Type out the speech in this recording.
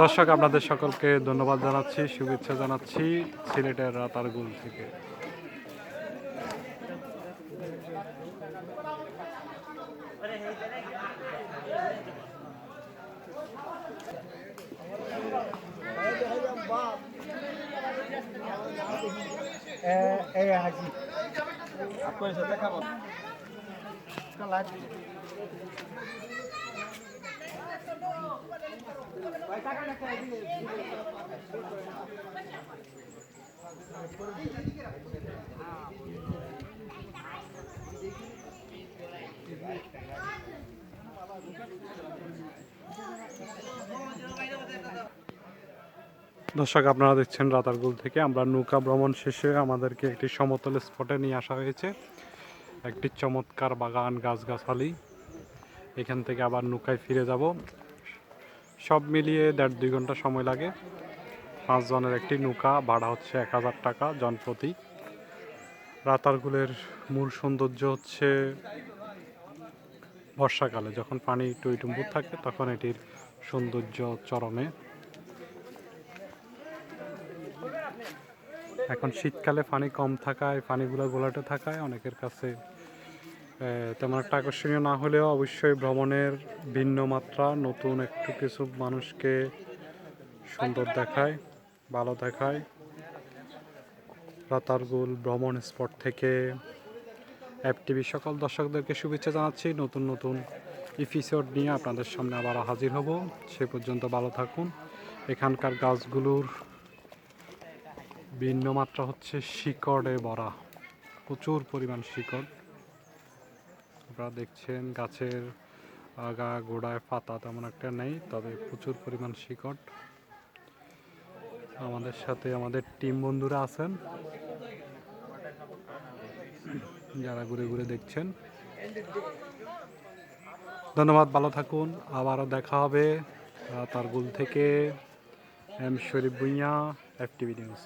দর্শক আপনাদের সকলকে ধন্যবাদ জানাচ্ছি, শুভেচ্ছা জানাচ্ছি সিলেটের রাতারগুল থেকে। দর্শক আপনারা দেখছেন রাতারগুল থেকে। আমরা নৌকা ভ্রমণ শেষে আমাদেরকে একটি সমতল স্পটে নিয়ে আসা হয়েছে। একটি চমৎকার বাগান, গাছগাছালি। এখান থেকে আবার নৌকায় ফিরে যাব। সব মিলিয়ে 1.5-2 ঘন্টা সময় লাগে। 5 জনের একটি নৌকা, ভাড়া হচ্ছে 1000 টাকা জনপ্রতি। রাতারগুলের মূল সৌন্দর্য হচ্ছে বর্ষাকালে, যখন পানি টইটুম্বুর থাকে তখন এটির সৌন্দর্য চরমে। এখন শীতকালে পানি কম থাকায়, পানিগুলো গোলাটে থাকায় অনেকের কাছে তেমন একটা আকর্ষণীয় না হলেও অবশ্যই ভ্রমণের ভিন্ন মাত্রা, নতুন একটু কিছু মানুষকে সুন্দর দেখায়, ভালো দেখায়। রাতারগুল ভ্রমণ স্পট থেকে FTV সকল দর্শকদেরকে শুভেচ্ছা জানাচ্ছি। নতুন নতুন এপিসোড নিয়ে আপনাদের সামনে আবার হাজির হব। সে পর্যন্ত ভালো থাকুন। এখানকার গাছগুলোর ভিন্ন মাত্রা হচ্ছে শিকড়ে ভরা, প্রচুর পরিমাণ শিকড়। আপনারা দেখছেন গাছের আগা গোড়ায় পাতা তেমন একটা নেই, তবে প্রচুর পরিমাণ শিকড়। আমাদের সাথে আমাদের টিম বন্ধুরা আছেন যারা ঘুরে ঘুরে দেখছেন। ধন্যবাদ, ভালো থাকুন। আবারও দেখা হবে রাতারগুল থেকে। এম শরীফ ভুঁইয়া, FTV নিউজ।